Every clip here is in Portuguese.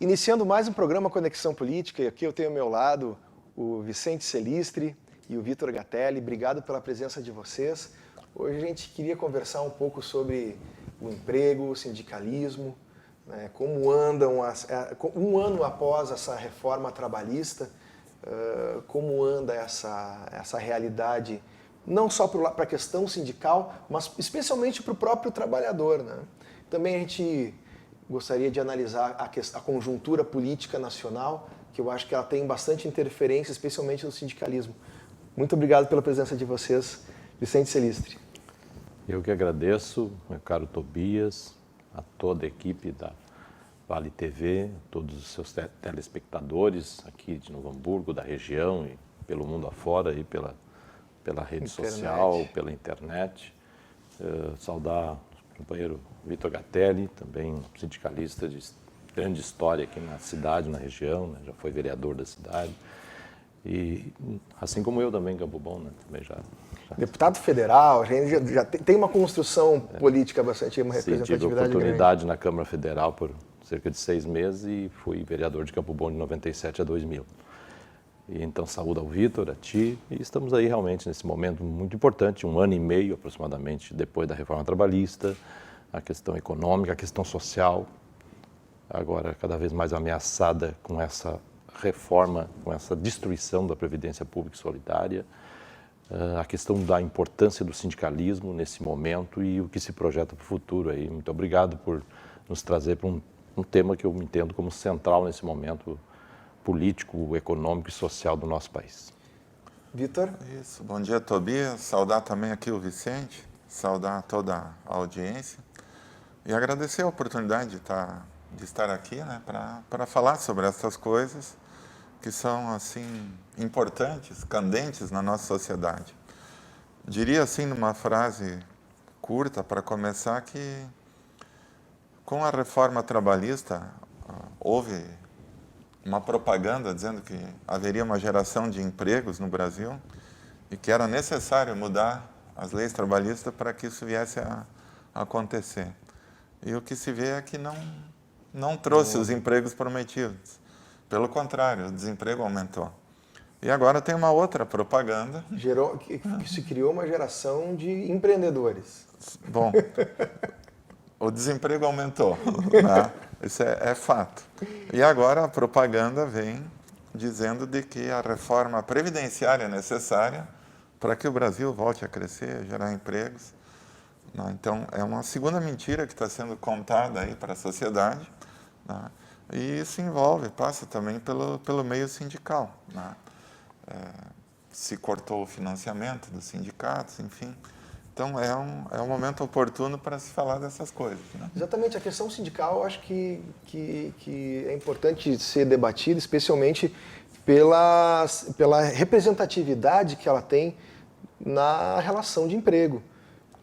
Iniciando mais um programa Conexão Política, e aqui eu tenho ao meu lado o Vicente Celistri e o Vitor Gatelli. Obrigado pela presença de vocês. Hoje a gente queria conversar um pouco sobre o emprego, o sindicalismo, né, como andam, um ano após essa reforma trabalhista, como anda essa realidade, não só para a questão sindical, mas especialmente para o próprio trabalhador, né? Também a gente gostaria de analisar a conjuntura política nacional, que eu acho que ela tem bastante interferência, especialmente no sindicalismo. Muito obrigado pela presença de vocês, Vicente Celistri. Eu que agradeço, meu caro Tobias, a toda a equipe da Vale TV, todos os seus telespectadores aqui de Novo Hamburgo, da região e pelo mundo afora, e pela rede social, pela internet. Saudar o companheiro Vitor Gatelli, também sindicalista de grande história aqui na cidade, na região, né? Já foi vereador da cidade. E assim como eu também, Campo Bom, né? Também já... Deputado federal, a gente já tem uma construção política bastante, uma representatividade grande. Tive oportunidade na Câmara Federal por cerca de 6 meses e fui vereador de Campo Bom de 97 a 2000. E então saúdo ao Vitor, a ti, e estamos aí realmente nesse momento muito importante, 1 ano e meio aproximadamente depois da reforma trabalhista, a questão econômica, a questão social, agora cada vez mais ameaçada com essa reforma, com essa destruição da Previdência Pública e Solidária, a questão da importância do sindicalismo nesse momento e o que se projeta para o futuro aí. Muito obrigado por nos trazer para um tema que eu entendo como central nesse momento político, econômico e social do nosso país. Vitor? Isso, bom dia, Tobias. Saudar também aqui o Vicente, saudar toda a audiência e agradecer a oportunidade de estar aqui, né, para falar sobre essas coisas que são, assim, importantes, candentes na nossa sociedade. Diria, assim, numa frase curta, para começar, que com a reforma trabalhista houve uma propaganda dizendo que haveria uma geração de empregos no Brasil e que era necessário mudar as leis trabalhistas para que isso viesse a acontecer. E o que se vê é que não trouxe os empregos prometidos. Pelo contrário, o desemprego aumentou. E agora tem uma outra propaganda. Que se criou uma geração de empreendedores. Bom, o desemprego aumentou, né? Isso é fato. E agora a propaganda vem dizendo de que a reforma previdenciária é necessária para que o Brasil volte a crescer, a gerar empregos. Então, é uma segunda mentira que está sendo contada aí para a sociedade, né? E isso passa também pelo meio sindical, né? Se cortou o financiamento dos sindicatos, enfim. Então, é um momento oportuno para se falar dessas coisas, né? Exatamente, a questão sindical eu acho que é importante ser debatida, especialmente pela representatividade que ela tem na relação de emprego.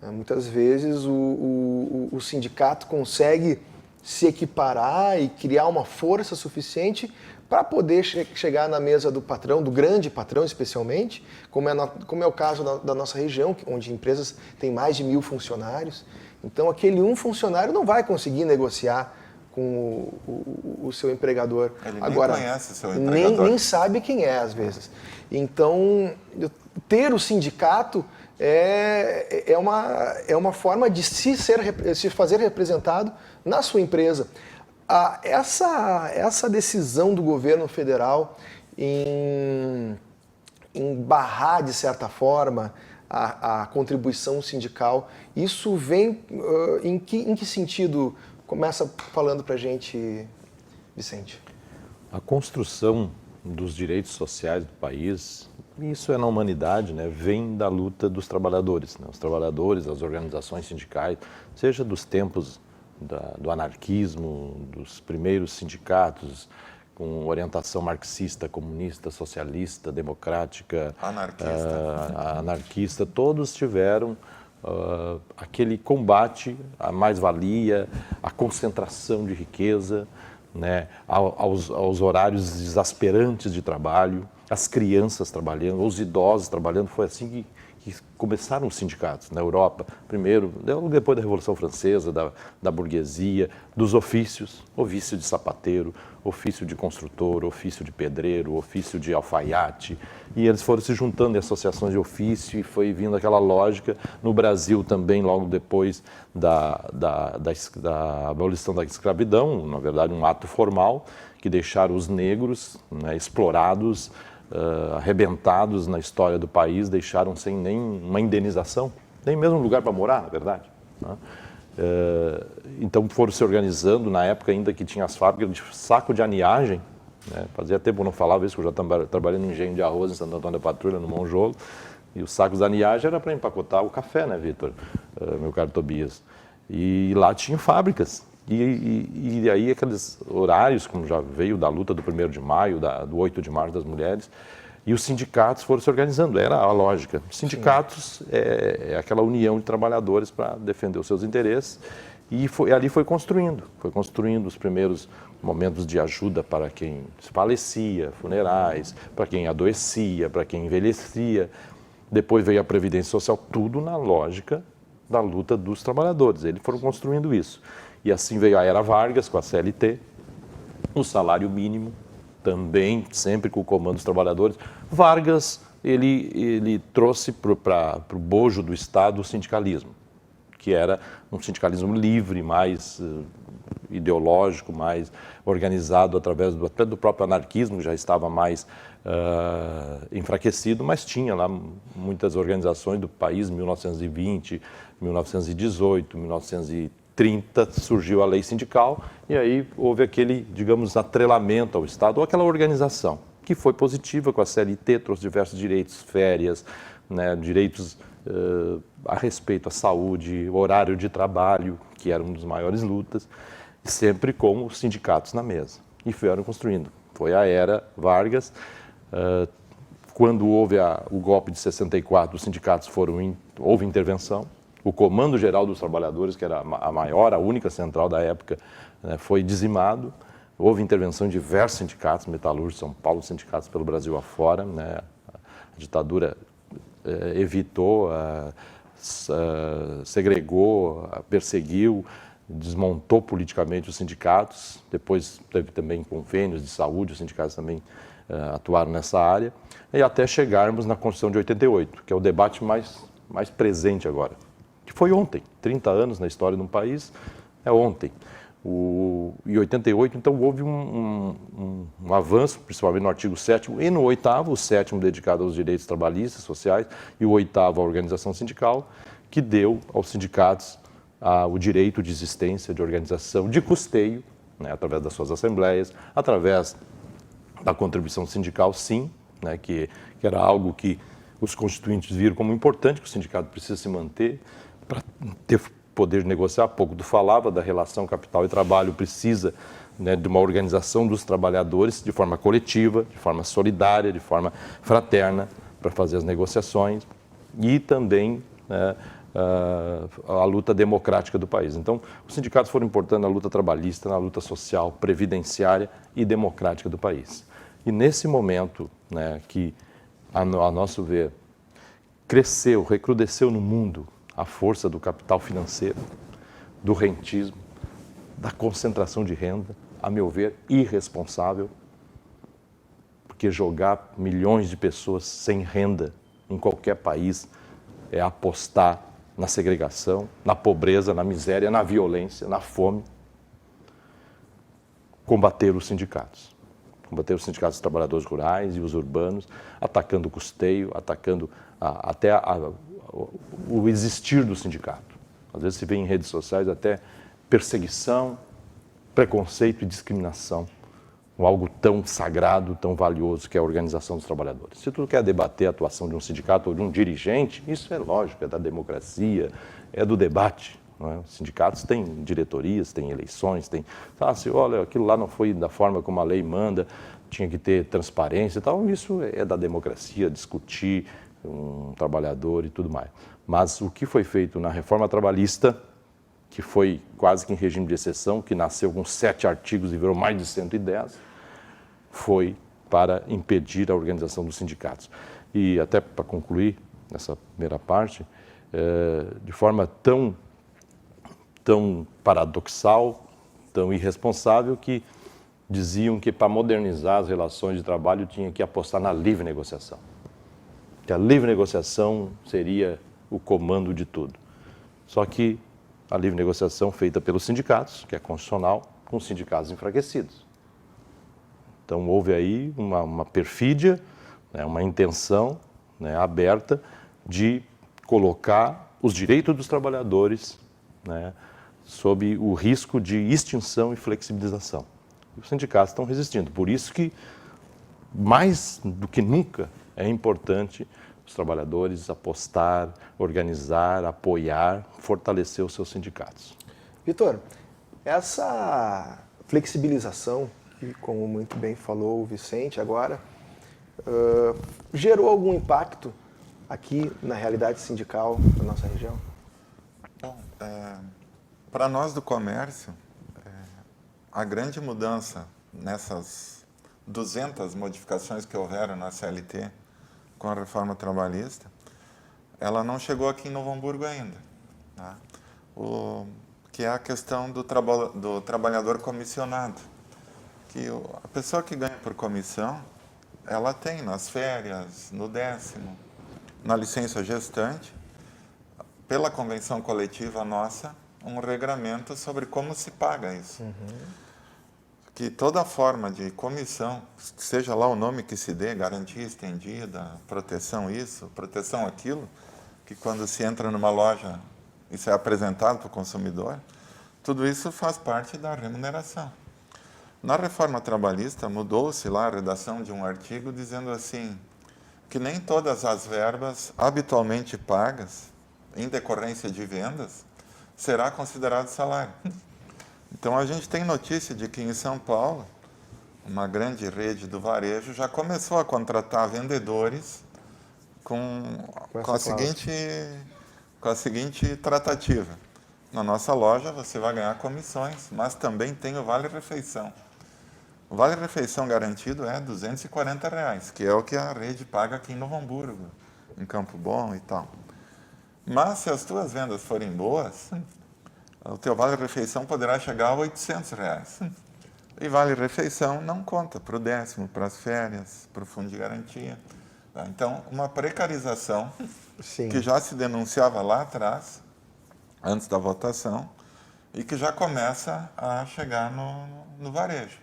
Muitas vezes o sindicato consegue se equiparar e criar uma força suficiente para poder chegar na mesa do patrão, do grande patrão especialmente, como é o caso da nossa região, onde empresas têm mais de 1000 funcionários. Então, aquele um funcionário não vai conseguir negociar com o seu empregador. Ele nem conhece o seu empregador. Nem sabe quem é, às vezes. Então, ter o sindicato é uma forma de se fazer representado na sua empresa. Essa decisão do governo federal em barrar, de certa forma, a contribuição sindical, isso vem em que sentido? Começa falando para a gente, Vicente. A construção dos direitos sociais do país, isso é na humanidade, né, vem da luta dos trabalhadores, né? Os trabalhadores, as organizações sindicais, seja dos tempos do anarquismo, dos primeiros sindicatos com orientação marxista, comunista, socialista, democrática, anarquista, todos tiveram aquele combate à mais-valia, à concentração de riqueza, né, aos horários exasperantes de trabalho, as crianças trabalhando, os idosos trabalhando. Foi assim que começaram os sindicatos na Europa, primeiro, depois da Revolução Francesa, da burguesia, dos ofícios, ofício de sapateiro, ofício de construtor, ofício de pedreiro, ofício de alfaiate, e eles foram se juntando em associações de ofício e foi vindo aquela lógica. No Brasil também, logo depois da abolição da escravidão, na verdade um ato formal, que deixaram os negros, né, explorados, arrebentados na história do país, deixaram sem nenhuma indenização, nem mesmo lugar para morar, na verdade, né? Então foram se organizando, na época ainda que tinha as fábricas de saco de aniagem, né? Fazia tempo que eu não falava isso, que eu já trabalhei no engenho de arroz em Santo Antônio da Patrulha, no Monjolo, e os sacos de aniagem era para empacotar o café, né, Vitor, meu caro Tobias? E lá tinham fábricas, e aí aqueles horários, como já veio da luta do 1º de maio, do 8 de março das mulheres, e os sindicatos foram se organizando, era a lógica. Os sindicatos é aquela união de trabalhadores para defender os seus interesses, e ali foi construindo os primeiros momentos de ajuda para quem falecia, funerais, para quem adoecia, para quem envelhecia. Depois veio a Previdência Social, tudo na lógica da luta dos trabalhadores. Eles foram construindo isso. E assim veio a Era Vargas, com a CLT, o salário mínimo, também sempre com o comando dos trabalhadores. Vargas, ele trouxe para o bojo do Estado o sindicalismo, que era um sindicalismo livre, mais ideológico, mais organizado através até do próprio anarquismo, que já estava mais enfraquecido, mas tinha lá muitas organizações do país, 1920, 1918, 1930, surgiu a lei sindical, e aí houve aquele, digamos, atrelamento ao Estado, ou aquela organização, que foi positiva com a CLT, trouxe diversos direitos, férias, né, direitos a respeito à saúde, horário de trabalho, que era uma das maiores lutas, sempre com os sindicatos na mesa. E foram construindo. Foi a Era Vargas. Quando houve o golpe de 64, os sindicatos houve intervenção. O Comando Geral dos Trabalhadores, que era a maior, a única central da época, né, foi dizimado. Houve intervenção em diversos sindicatos, metalúrgicos, São Paulo, sindicatos pelo Brasil afora, né? A ditadura evitou, segregou, perseguiu, desmontou politicamente os sindicatos. Depois teve também convênios de saúde, os sindicatos também atuaram nessa área, e até chegarmos na Constituição de 88, que é o debate mais presente agora, que foi ontem, 30 anos na história de um país, é ontem. Em 88, então, houve um avanço, principalmente no artigo 7º e no 8º, o 7º dedicado aos direitos trabalhistas, sociais, e o 8º à organização sindical, que deu aos sindicatos o direito de existência, de organização, de custeio, né, através das suas assembleias, através da contribuição sindical, sim, né, que era algo que os constituintes viram como importante, que o sindicato precisa se manter para ter poder de negociar. Pouco tu falava da relação capital e trabalho, precisa, né, de uma organização dos trabalhadores de forma coletiva, de forma solidária, de forma fraterna, para fazer as negociações, e também a luta democrática do país. Então, os sindicatos foram importantes na luta trabalhista, na luta social, previdenciária e democrática do país. E nesse momento, né, que, a nosso ver, recrudesceu no mundo a força do capital financeiro, do rentismo, da concentração de renda, a meu ver, irresponsável, porque jogar milhões de pessoas sem renda em qualquer país é apostar na segregação, na pobreza, na miséria, na violência, na fome. Combater os sindicatos dos trabalhadores rurais e os urbanos, atacando o custeio, atacando até o existir do sindicato. Às vezes se vê em redes sociais até perseguição, preconceito e discriminação, com algo tão sagrado, tão valioso que é a organização dos trabalhadores. Se tu quer debater a atuação de um sindicato ou de um dirigente, isso é lógico, é da democracia, é do debate. Não é? Os sindicatos têm diretorias, têm eleições, se olha, aquilo lá não foi da forma como a lei manda, tinha que ter transparência e tal, isso é da democracia, discutir um trabalhador e tudo mais. Mas o que foi feito na reforma trabalhista, que foi quase que em regime de exceção, que nasceu com 7 artigos e virou mais de 110, foi para impedir a organização dos sindicatos. E até para concluir essa primeira parte, de forma tão paradoxal, tão irresponsável, que diziam que para modernizar as relações de trabalho tinha que apostar na livre negociação. Que a livre negociação seria o comando de tudo. Só que a livre negociação feita pelos sindicatos, que é constitucional, com os sindicatos enfraquecidos. Então houve aí uma perfídia, né, uma intenção, né, aberta de colocar os direitos dos trabalhadores, né, sob o risco de extinção e flexibilização. E os sindicatos estão resistindo. Por isso que, mais do que nunca, é importante os trabalhadores apostar, organizar, apoiar, fortalecer os seus sindicatos. Vitor, essa flexibilização, que como muito bem falou o Vicente agora, gerou algum impacto aqui na realidade sindical da nossa região? Bom, para nós do comércio, a grande mudança nessas 200 modificações que houveram na CLT com a reforma trabalhista, ela não chegou aqui em Novo Hamburgo ainda, né? Que é a questão do trabalhador comissionado, que a pessoa que ganha por comissão, ela tem nas férias, no 10º, na licença gestante, pela convenção coletiva nossa, um regramento sobre como se paga isso. Que toda forma de comissão, seja lá o nome que se dê, garantia estendida, proteção isso, proteção aquilo, que quando se entra numa loja, isso é apresentado para o consumidor, tudo isso faz parte da remuneração. Na reforma trabalhista, mudou-se lá a redação de um artigo dizendo assim, que nem todas as verbas habitualmente pagas, em decorrência de vendas, será considerado salário. Então, a gente tem notícia de que em São Paulo, uma grande rede do varejo já começou a contratar vendedores com a seguinte tratativa. Na nossa loja, você vai ganhar comissões, mas também tem o vale-refeição. O vale-refeição garantido é R$ 240, que é o que a rede paga aqui em Novo Hamburgo, em Campo Bom e tal. Mas, se as tuas vendas forem boas, o teu vale-refeição poderá chegar a R$ 800. E vale-refeição não conta para o 10º, para as férias, para o fundo de garantia. Então, uma precarização que já se denunciava lá atrás, antes da votação, e que já começa a chegar no varejo,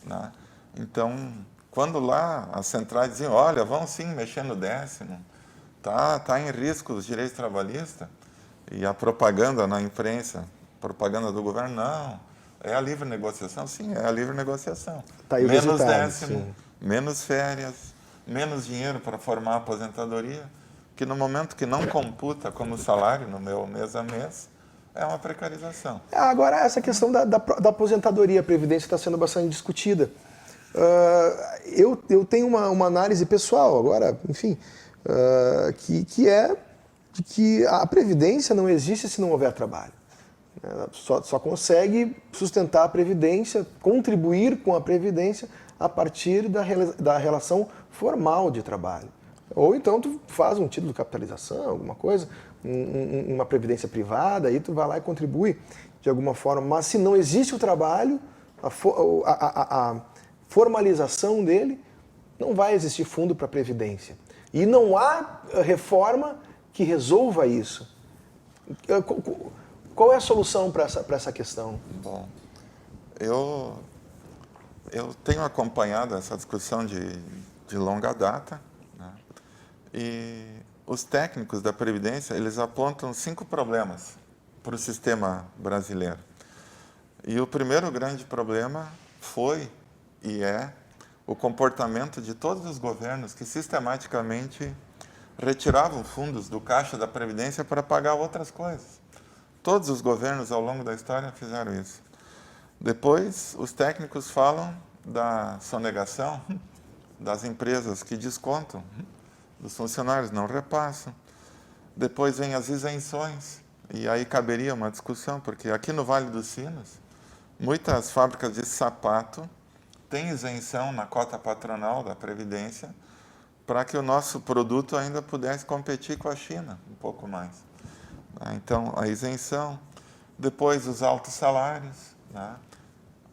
né? Então, quando lá as centrais diziam, olha, vão sim mexer no 10º, tá em risco os direitos trabalhistas, e a propaganda na imprensa, propaganda do governo, não, é a livre negociação. Sim, é a livre negociação. Tá aí o menos resultado, 10º, menos férias, menos dinheiro para formar a aposentadoria, que no momento que não computa como salário no meu mês a mês, é uma precarização. Agora, essa questão da aposentadoria, a Previdência está sendo bastante discutida. Eu tenho uma análise pessoal agora, enfim, que é de que a Previdência não existe se não houver trabalho. Ela só consegue sustentar a Previdência, contribuir com a Previdência a partir da relação formal de trabalho. Ou então tu faz um título de capitalização, alguma coisa, uma previdência privada, aí tu vai lá e contribui de alguma forma. Mas se não existe o trabalho, a formalização dele, não vai existir fundo para a previdência. E não há reforma que resolva isso. Qual é a solução para essa questão? Bom, eu tenho acompanhado essa discussão de longa data, né? E os técnicos da Previdência, eles apontam 5 problemas para o sistema brasileiro. E o primeiro grande problema foi e é o comportamento de todos os governos que sistematicamente retiravam fundos do caixa da Previdência para pagar outras coisas. Todos os governos ao longo da história fizeram isso. Depois, os técnicos falam da sonegação das empresas que descontam, dos funcionários não repassam. Depois vem as isenções, e aí caberia uma discussão, porque aqui no Vale dos Sinos, muitas fábricas de sapato têm isenção na cota patronal da Previdência para que o nosso produto ainda pudesse competir com a China, um pouco mais. Então, a isenção, depois os altos salários, né?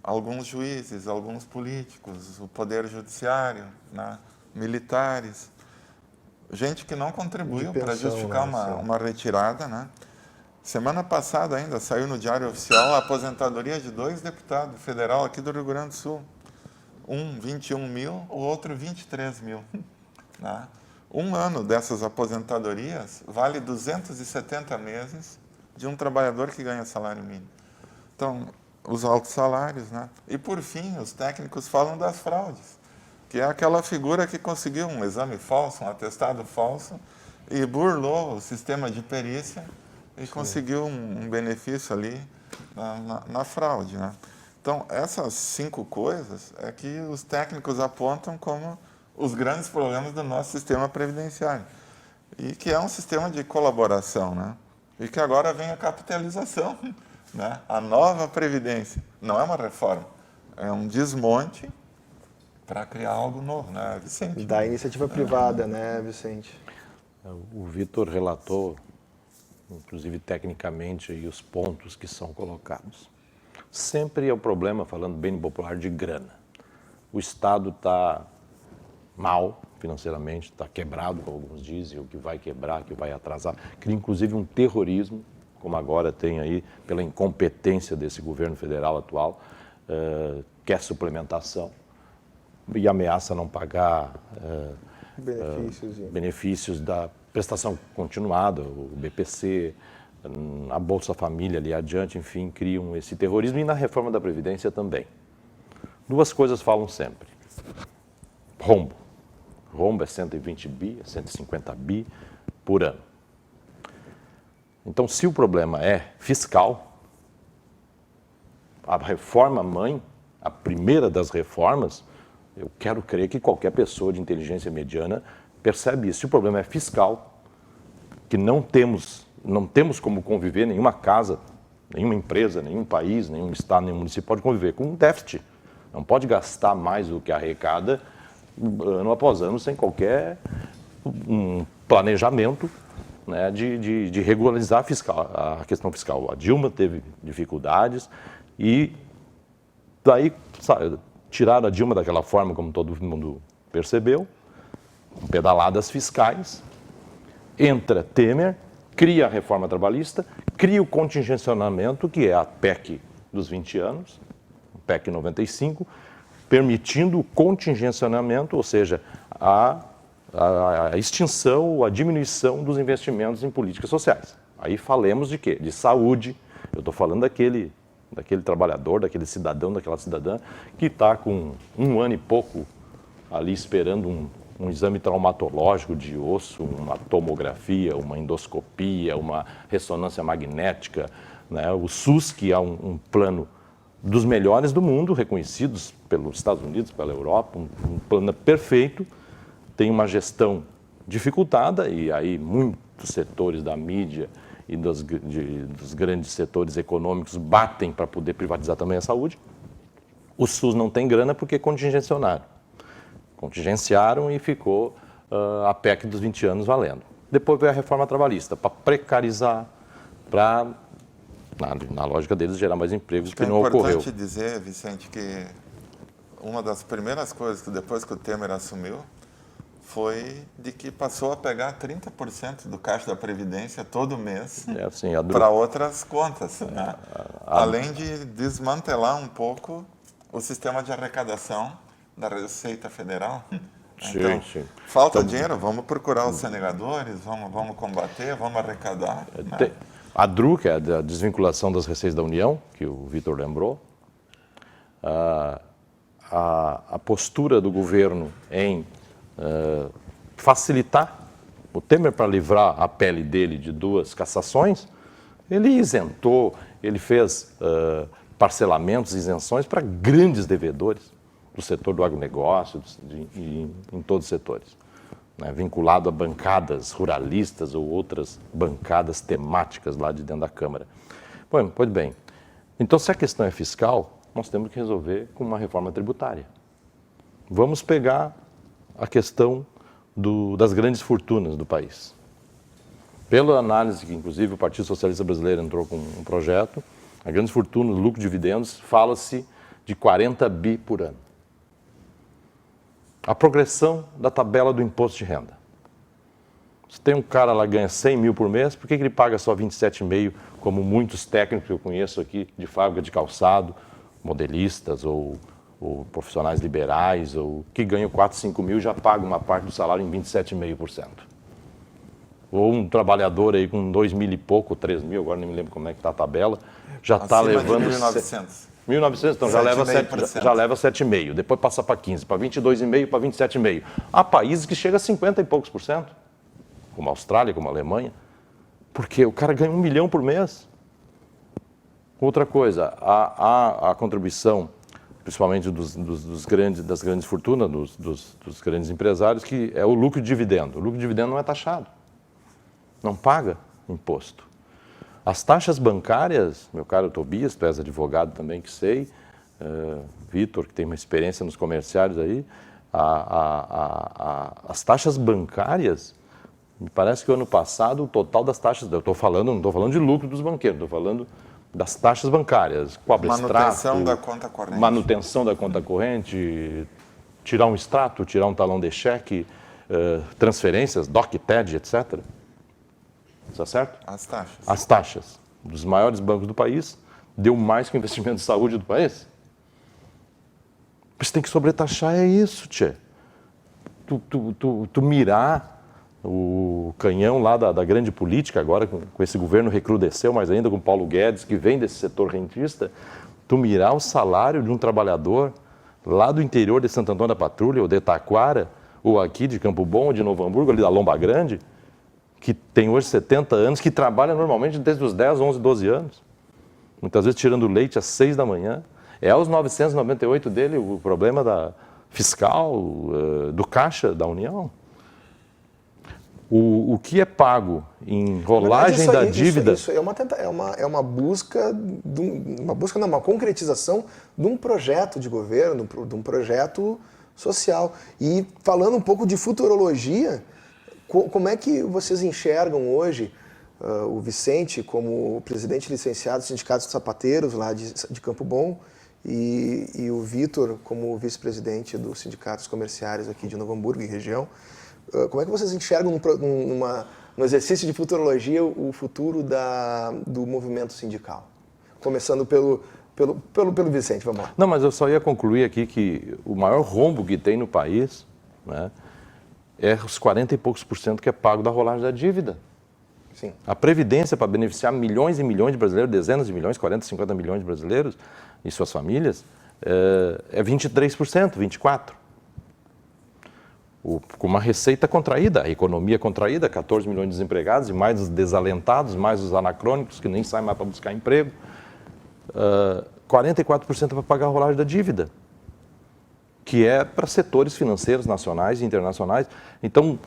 alguns juízes, alguns políticos, o poder judiciário, né? Militares, gente que não contribuiu para justificar uma retirada, né? Semana passada ainda saiu no Diário Oficial a aposentadoria de 2 deputados federal aqui do Rio Grande do Sul. Um 21 mil, o outro 23 mil. Né? Um ano dessas aposentadorias vale 270 meses de um trabalhador que ganha salário mínimo. Então, os altos salários, né? E por fim, os técnicos falam das fraudes, que é aquela figura que conseguiu um exame falso, um atestado falso, e burlou o sistema de perícia e conseguiu um benefício ali na fraude, né? Então, essas 5 coisas é que os técnicos apontam como os grandes problemas do nosso sistema previdenciário. E que é um sistema de colaboração, né? E que agora vem a capitalização, né? A nova previdência. Não é uma reforma, é um desmonte para criar algo novo, né, Vicente? Da iniciativa privada, né, Vicente? O Vitor relatou, inclusive tecnicamente, aí, os pontos que são colocados. Sempre é o problema, falando bem popular, de grana. O Estado está mal financeiramente, está quebrado, como alguns dizem, o que vai quebrar, que vai atrasar. Cria inclusive um terrorismo, como agora tem aí, pela incompetência desse governo federal atual, quer suplementação e ameaça não pagar benefícios da prestação continuada, o BPC, a Bolsa Família ali adiante, enfim, criam esse terrorismo e na reforma da Previdência também. 2 coisas falam sempre. Rombo. Rombo é 120 bi, é 150 bi por ano. Então, se o problema é fiscal, a reforma mãe, a primeira das reformas, eu quero crer que qualquer pessoa de inteligência mediana percebe isso. Se o problema é fiscal, que não temos como conviver, nenhuma casa, nenhuma empresa, nenhum país, nenhum estado, nenhum município pode conviver com um déficit. Não pode gastar mais do que arrecada ano após ano sem qualquer planejamento, né, de regularizar a questão fiscal. A Dilma teve dificuldades e daí tiraram a Dilma daquela forma, como todo mundo percebeu, com pedaladas fiscais. Entra Temer, cria a reforma trabalhista, cria o contingenciamento, que é a PEC dos 20 anos, PEC 95, permitindo o contingenciamento, ou seja, a extinção, a diminuição dos investimentos em políticas sociais. Aí falemos de quê? De saúde. Eu estou falando daquele trabalhador, daquele cidadão, daquela cidadã que está com 1 ano e pouco ali esperando um exame traumatológico de osso, uma tomografia, uma endoscopia, uma ressonância magnética, né? O SUS, que é um plano dos melhores do mundo, reconhecidos pelos Estados Unidos, pela Europa, um plano perfeito, tem uma gestão dificultada e aí muitos setores da mídia e dos grandes setores econômicos batem para poder privatizar também a saúde. O SUS não tem grana porque contingenciaram e ficou a PEC dos 20 anos valendo. Depois veio a reforma trabalhista para precarizar, para, na lógica deles, gerar mais empregos, que não ocorreu. É importante dizer, Vicente, que uma das primeiras coisas que depois que o Temer assumiu foi de que passou a pegar 30% do caixa da Previdência todo mês assim, para outras contas, né? Além de desmantelar um pouco o sistema de arrecadação da Receita Federal. Então, sim. Falta dinheiro, vamos procurar os sonegadores, vamos combater, vamos arrecadar. Né? A DRU, que é a desvinculação das receitas da União, que o Vitor lembrou, a postura do governo em facilitar o Temer para livrar a pele dele de 2 cassações, ele isentou, ele fez parcelamentos, isenções para grandes devedores do setor do agronegócio em todos os setores, né, vinculado a bancadas ruralistas ou outras bancadas temáticas lá de dentro da Câmara. Bom, pois bem, então se a questão é fiscal, nós temos que resolver com uma reforma tributária. Vamos pegar a questão das grandes fortunas do país. Pela análise que, inclusive, o Partido Socialista Brasileiro entrou com um projeto, a grandes fortunas, lucro de dividendos, fala-se de 40 bi por ano. A progressão da tabela do imposto de renda. Se tem um cara lá que ganha 100 mil por mês, por que ele paga só 27,5, como muitos técnicos que eu conheço aqui de fábrica de calçado, modelistas ou profissionais liberais, ou que ganham 4, 5 mil e já pagam uma parte do salário em 27,5%. Ou um trabalhador aí com 2 mil e pouco, 3 mil, agora nem me lembro como é que está a tabela, já está levando... 1.900. 1.900, então já leva 7,5%. Depois passa para 15%, para 22,5%, para 27,5%. Há países que chegam a 50 e poucos por cento, como a Austrália, como a Alemanha, porque o cara ganha 1 milhão por mês. Outra coisa, a contribuição, principalmente das grandes fortunas, dos grandes empresários, que é o lucro de dividendo. O lucro de dividendo não é taxado, não paga imposto. As taxas bancárias, meu caro Tobias, tu és advogado também, que sei, Vitor, que tem uma experiência nos comerciários aí, as taxas bancárias, me parece que o ano passado o total das taxas, não estou falando de lucro dos banqueiros, estou falando das taxas bancárias, cobre extrato, manutenção da conta corrente. Manutenção da conta corrente, tirar um extrato, tirar um talão de cheque, transferências, DOC, TED, etc. Está certo? As taxas. As taxas dos maiores bancos do país deu mais que o investimento de saúde do país. Você tem que sobretaxar, é isso, tchê. Tu mirar o canhão lá da grande política, agora com esse governo recrudesceu mais ainda, com Paulo Guedes, que vem desse setor rentista, tu mirar o salário de um trabalhador lá do interior de Santo Antônio da Patrulha, ou de Taquara, ou aqui de Campo Bom, ou de Novo Hamburgo, ali da Lomba Grande, que tem hoje 70 anos, que trabalha normalmente desde os 10, 11, 12 anos, muitas vezes tirando leite às 6 da manhã. É os 998 dele o problema fiscal, do caixa da União. O que é pago em rolagem da dívida... Isso é uma busca, uma concretização de um projeto de governo, de um projeto social. E falando um pouco de futurologia, como é que vocês enxergam hoje o Vicente como presidente licenciado do Sindicato dos Sapateiros, lá de Campo Bom, e o Vitor como vice-presidente dos sindicatos comerciários aqui de Novo Hamburgo e região? Como é que vocês enxergam no exercício de futurologia o futuro do movimento sindical? Começando pelo Vicente, vamos lá. Não, mas eu só ia concluir aqui que o maior rombo que tem no país, né, é os 40 e poucos por cento que é pago da rolagem da dívida. Sim. A Previdência, para beneficiar milhões e milhões de brasileiros, dezenas de milhões, 40, 50 milhões de brasileiros e suas famílias, é 23%, 24%. Com uma receita contraída, a economia contraída, 14 milhões de desempregados, e mais os desalentados, mais os anacrônicos, que nem saem mais para buscar emprego. 44% para pagar a rolagem da dívida, que é para setores financeiros nacionais e internacionais. Então,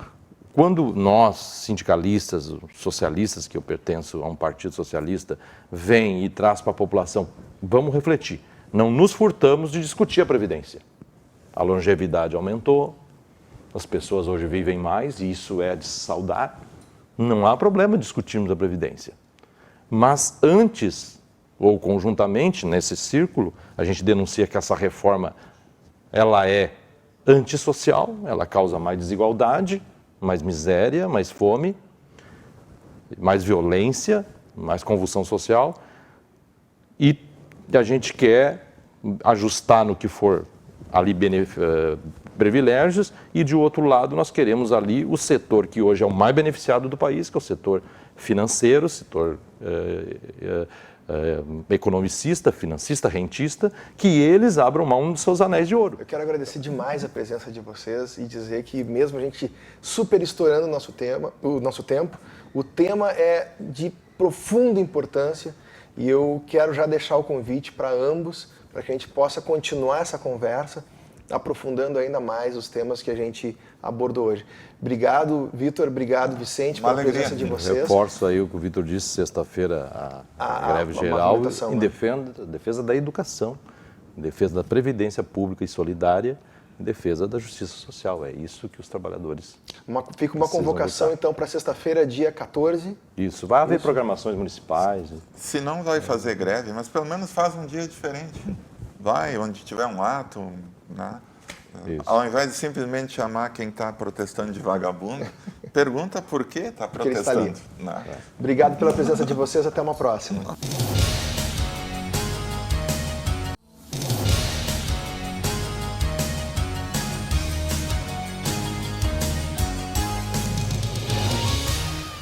quando nós, sindicalistas, socialistas, que eu pertenço a um partido socialista, vem e traz para a população, vamos refletir, não nos furtamos de discutir a Previdência. A longevidade aumentou, as pessoas hoje vivem mais, e isso é de se saudar. Não há problema discutirmos a Previdência. Mas antes, ou conjuntamente, nesse círculo, a gente denuncia que essa reforma ela é antissocial, ela causa mais desigualdade, mais miséria, mais fome, mais violência, mais convulsão social, e a gente quer ajustar no que for ali privilégios, e de outro lado nós queremos ali o setor que hoje é o mais beneficiado do país, que é o setor financeiro, setor economicista, financista, rentista, que eles abram mão dos seus anéis de ouro. Eu quero agradecer demais a presença de vocês e dizer que mesmo a gente super estourando o nosso tempo, o tema é de profunda importância e eu quero já deixar o convite para ambos, para que a gente possa continuar essa conversa, aprofundando ainda mais os temas que a gente abordou hoje. Obrigado, Vitor. Obrigado, Vicente, pela presença de vocês. Reforço aí o que o Vitor disse sexta-feira, a greve geral em defesa da educação, em defesa da previdência pública e solidária, em defesa da justiça social. É isso que os trabalhadores Fica uma convocação, então, para sexta-feira, dia 14. Isso. Vai haver programações municipais. Se não vai fazer greve, mas pelo menos faz um dia diferente. vai onde tiver um ato, né? Isso. Ao invés de simplesmente chamar quem está protestando de vagabundo, pergunta por que está ele está ali. protestando. Né? Obrigado pela presença de vocês, até uma próxima.